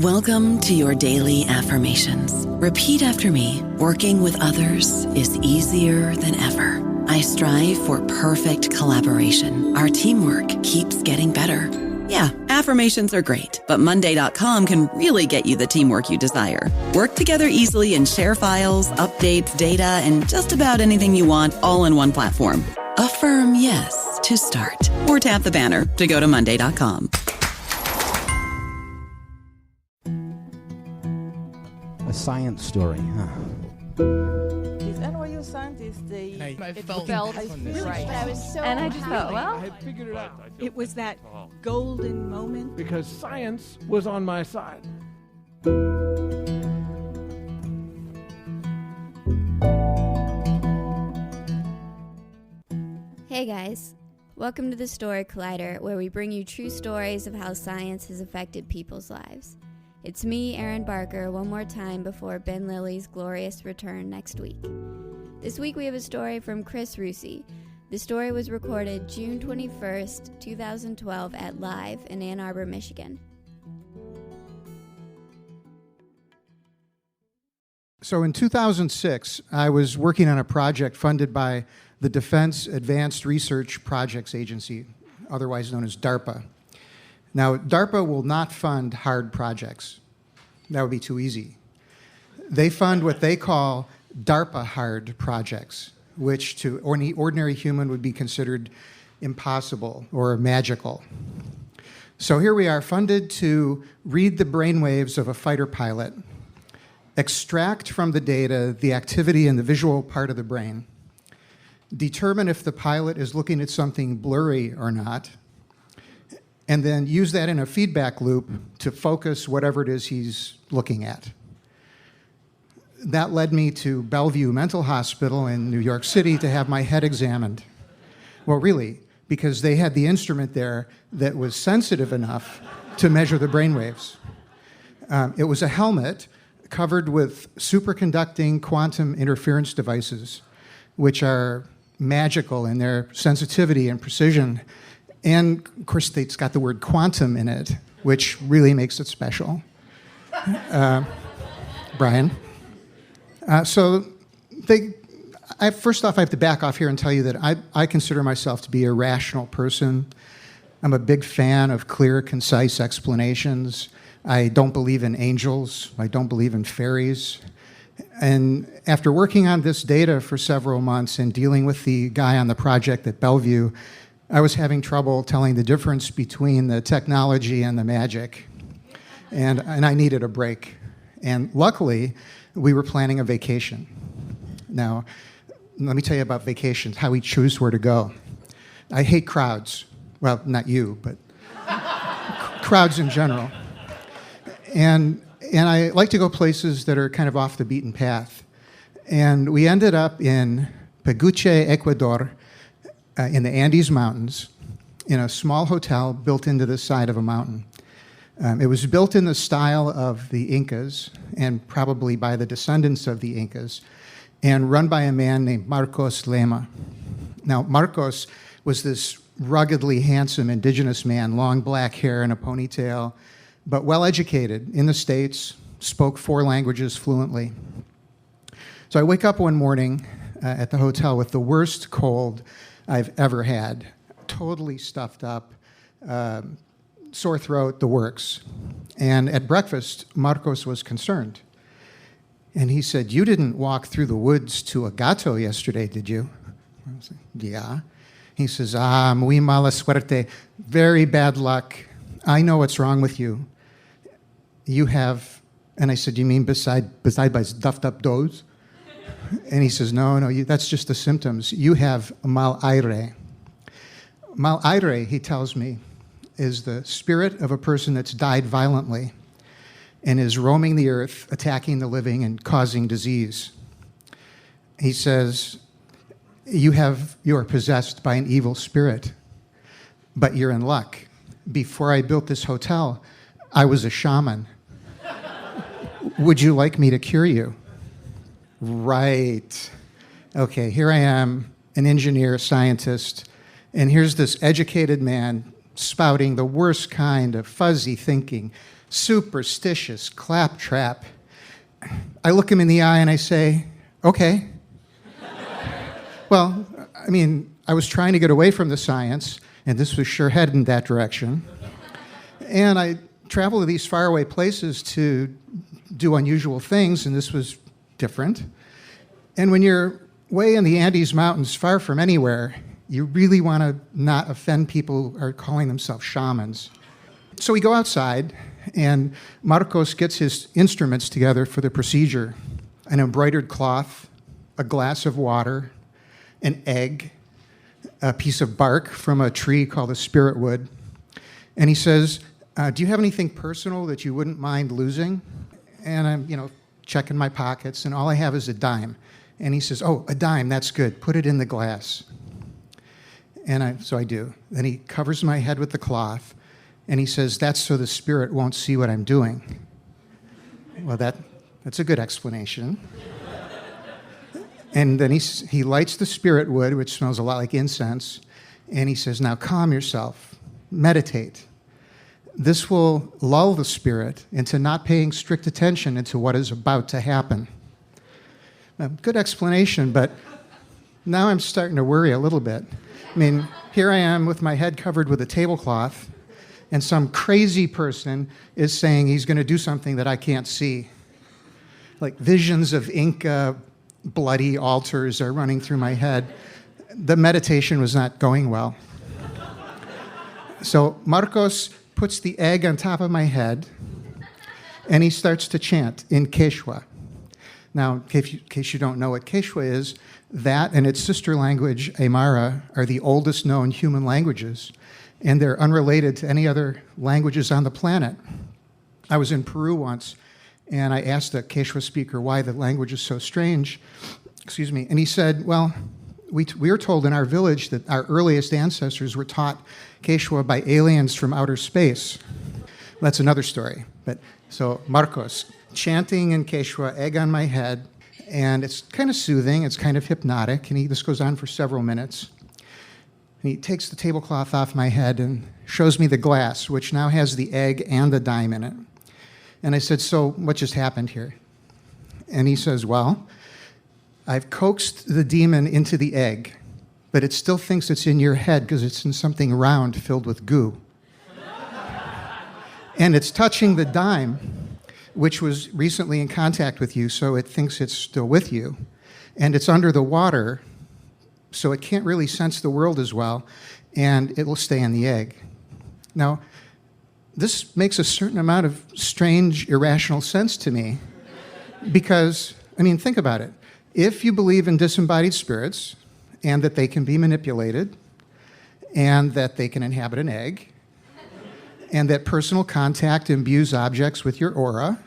Welcome to your daily affirmations. Repeat after me. Working with others is easier than ever. I strive for perfect collaboration. Our teamwork keeps getting better. Yeah, affirmations are great, but Monday.com can really get you the teamwork you desire. Work together easily and share files, updates, data, and just about anything you want all in one platform. Affirm yes to start, or tap the banner to go to Monday.com. A science story, huh? These NYU scientists, I felt right. I was so And I just thought, well, I had figured it out. It was that golden moment. Because science was on my side. Hey guys, welcome to the Story Collider, where we bring you true stories of how science has affected people's lives. It's me, Erin Barker, one more time before Ben Lilly's glorious return next week. This week we have a story from Chris Roussi. The story was recorded June 21st, 2012 at Live in Ann Arbor, Michigan. So in 2006, I was working on a project funded by the Defense Advanced Research Projects Agency, otherwise known as DARPA. Now, DARPA will not fund hard projects. That would be too easy. They fund what they call DARPA hard projects, which to any ordinary human would be considered impossible or magical. So here we are, funded to read the brainwaves of a fighter pilot, extract from the data the activity in the visual part of the brain, determine if the pilot is looking at something blurry or not, and then use that in a feedback loop to focus whatever it is he's looking at. That led me to Bellevue Mental Hospital in New York City to have my head examined. Well, really, because they had the instrument there that was sensitive enough to measure the brainwaves. It was a helmet covered with superconducting quantum interference devices, which are magical in their sensitivity and precision. And, of course, it's got the word quantum in it, which really makes it special. Brian? First off, I have to back off here and tell you that I consider myself to be a rational person. I'm a big fan of clear, concise explanations. I don't believe in angels. I don't believe in fairies. And after working on this data for several months and dealing with the guy on the project at Bellevue, I was having trouble telling the difference between the technology and the magic. And I needed a break. And luckily, we were planning a vacation. Now, let me tell you about vacations, how we choose where to go. I hate crowds. Well, not you, but crowds in general. And I like to go places that are kind of off the beaten path. And we ended up in Peguche, Ecuador, in the Andes Mountains, in a small hotel built into the side of a mountain. It was built in the style of the Incas, and probably by the descendants of the Incas, and run by a man named Marcos Lema. Now, Marcos was this ruggedly handsome indigenous man, long black hair and a ponytail, but well-educated in the States, spoke 4 languages fluently. So I wake up one morning at the hotel with the worst cold I've ever had, totally stuffed up, sore throat, the works. And at breakfast, Marcos was concerned. And he said, "You didn't walk through the woods to a gato yesterday, did you?" I was like, "Yeah." He says, "Muy mala suerte, very bad luck. I know what's wrong with you. You have," and I said, "You mean beside my stuffed up does?" And he says, no, that's just the symptoms. You have mal aire. Mal aire, he tells me, is the spirit of a person that's died violently and is roaming the earth, attacking the living and causing disease. He says, you are possessed by an evil spirit, but you're in luck. Before I built this hotel, I was a shaman. Would you like me to cure you? Right. Okay, here I am, an engineer, scientist, and here's this educated man spouting the worst kind of fuzzy thinking, superstitious, claptrap. I look him in the eye and I say, okay. Well, I mean, I was trying to get away from the science, and this was sure heading that direction. And I travel to these faraway places to do unusual things, and this was different. And when you're way in the Andes Mountains, far from anywhere, you really want to not offend people who are calling themselves shamans. So we go outside, and Marcos gets his instruments together for the procedure: an embroidered cloth, a glass of water, an egg, a piece of bark from a tree called a spirit wood. And he says, do you have anything personal that you wouldn't mind losing? And I'm, checking my pockets, and all I have is a dime. And he says, oh, a dime, that's good. Put it in the glass. And so I do. Then he covers my head with the cloth, and he says, that's so the spirit won't see what I'm doing. Well, that's a good explanation. And then he lights the spirit wood, which smells a lot like incense, and he says, now calm yourself, meditate. This will lull the spirit into not paying strict attention into what is about to happen. Now, good explanation, but now I'm starting to worry a little bit. I mean, here I am with my head covered with a tablecloth, and some crazy person is saying he's going to do something that I can't see. Like visions of Inca bloody altars are running through my head. The meditation was not going well. So Marcos puts the egg on top of my head, and he starts to chant in Quechua. Now, in case you don't know what Quechua is, that and its sister language, Aymara, are the oldest known human languages, and they're unrelated to any other languages on the planet. I was in Peru once, and I asked a Quechua speaker why the language is so strange, and he said, well, we were told in our village that our earliest ancestors were taught Quechua by aliens from outer space. That's another story. But so Marcos, chanting in Quechua, egg on my head, and it's kind of soothing, it's kind of hypnotic, and this goes on for several minutes. And he takes the tablecloth off my head and shows me the glass, which now has the egg and the dime in it. And I said, so what just happened here? And he says, well, I've coaxed the demon into the egg, but it still thinks it's in your head because it's in something round filled with goo. And it's touching the dime, which was recently in contact with you, so it thinks it's still with you. And it's under the water, so it can't really sense the world as well, and it will stay in the egg. Now, this makes a certain amount of strange, irrational sense to me, because, think about it. If you believe in disembodied spirits, and that they can be manipulated, and that they can inhabit an egg, and that personal contact imbues objects with your aura,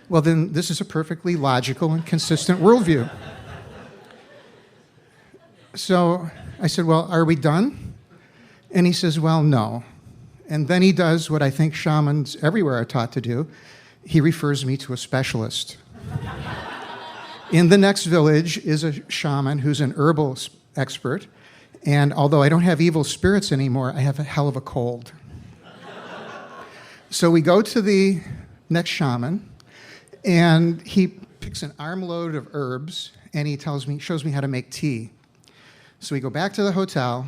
well then this is a perfectly logical and consistent worldview. So I said, well, are we done? And he says, well, no. And then he does what I think shamans everywhere are taught to do. He refers me to a specialist. In the next village is a shaman who's an herbal expert, and although I don't have evil spirits anymore, I have a hell of a cold. So we go to the next shaman, and he picks an armload of herbs, and he shows me how to make tea. So we go back to the hotel,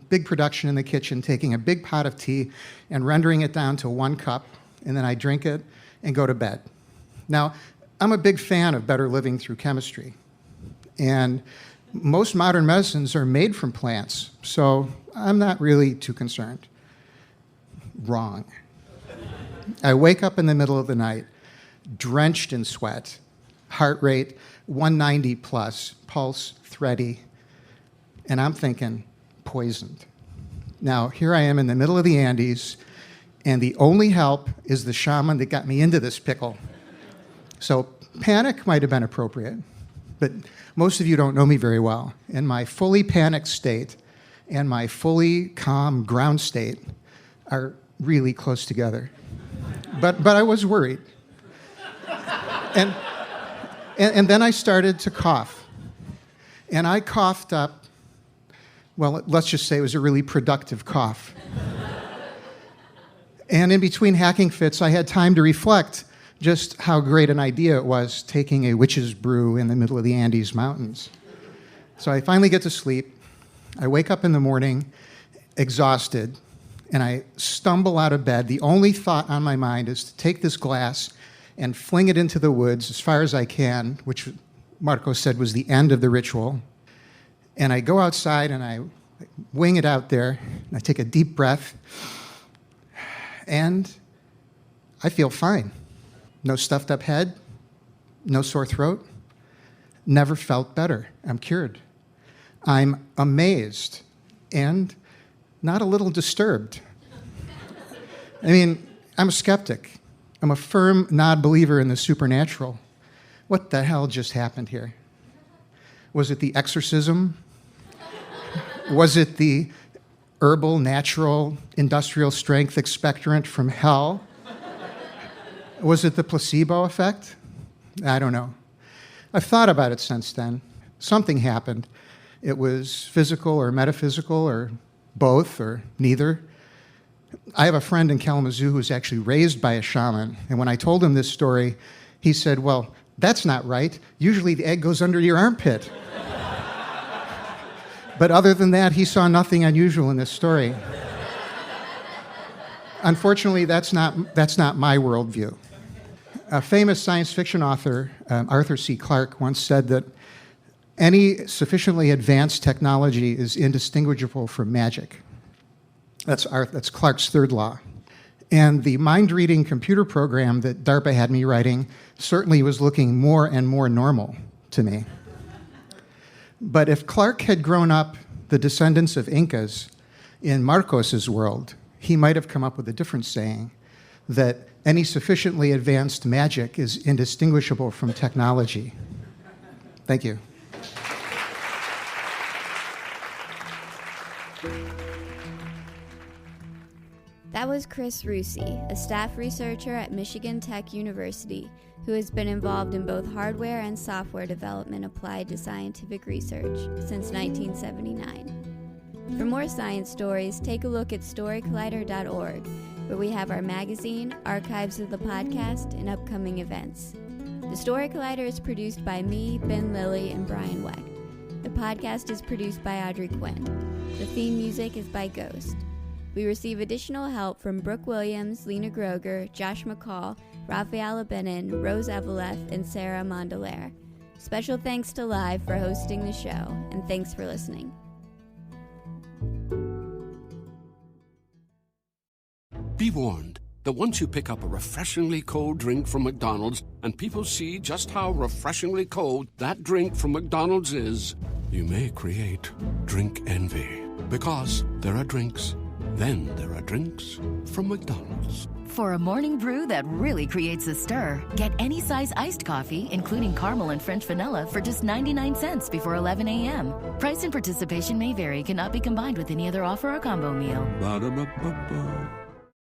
big production in the kitchen, taking a big pot of tea and rendering it down to 1 cup, and then I drink it and go to bed. Now, I'm a big fan of better living through chemistry, and most modern medicines are made from plants, so I'm not really too concerned. Wrong. I wake up in the middle of the night, drenched in sweat, heart rate 190 plus, pulse thready, and I'm thinking, poisoned. Now, here I am in the middle of the Andes, and the only help is the shaman that got me into this pickle. So panic might have been appropriate, but most of you don't know me very well. And my fully panicked state and my fully calm ground state are really close together. But I was worried. And then I started to cough. And I coughed up, well, let's just say it was a really productive cough. And in between hacking fits, I had time to reflect just how great an idea it was taking a witch's brew in the middle of the Andes Mountains. So I finally get to sleep. I wake up in the morning exhausted, and I stumble out of bed. The only thought on my mind is to take this glass and fling it into the woods as far as I can, which Marco said was the end of the ritual. And I go outside and I wing it out there, and I take a deep breath, and I feel fine. No stuffed up head, no sore throat, never felt better. I'm cured. I'm amazed and not a little disturbed. I mean, I'm a skeptic. I'm a firm non-believer in the supernatural. What the hell just happened here? Was it the exorcism? Was it the herbal, natural, industrial strength expectorant from hell? Was it the placebo effect? I don't know. I've thought about it since then. Something happened. It was physical or metaphysical or both or neither. I have a friend in Kalamazoo who's actually raised by a shaman, and when I told him this story, he said, well, that's not right. Usually the egg goes under your armpit. But other than that, he saw nothing unusual in this story. Unfortunately, that's not my worldview. A famous science fiction author, Arthur C. Clarke, once said that any sufficiently advanced technology is indistinguishable from magic. That's Clarke's third law. And the mind-reading computer program that DARPA had me writing certainly was looking more and more normal to me. But if Clarke had grown up the descendants of Incas in Marcos's world, he might have come up with a different saying, that any sufficiently advanced magic is indistinguishable from technology. Thank you. That was Chris Roussi, a staff researcher at Michigan Tech University, who has been involved in both hardware and software development applied to scientific research since 1979. For more science stories, take a look at storycollider.org, where we have our magazine, archives of the podcast, and upcoming events. The Story Collider is produced by me, Ben Lilly, and Brian Wecht. The podcast is produced by Audrey Quinn. The theme music is by Ghost. We receive additional help from Brooke Williams, Lena Groger, Josh McCall, Raphael Benin, Rose Eveleth, and Sarah Mondelaire. Special thanks to Live for hosting the show, and thanks for listening. Be warned that once you pick up a refreshingly cold drink from McDonald's and people see just how refreshingly cold that drink from McDonald's is, you may create drink envy. Because there are drinks. Then there are drinks from McDonald's. For a morning brew that really creates a stir, get any size iced coffee, including caramel and French vanilla, for just 99 cents before 11 a.m. Price and participation may vary, cannot be combined with any other offer or combo meal. Ba-da-ba-ba-ba.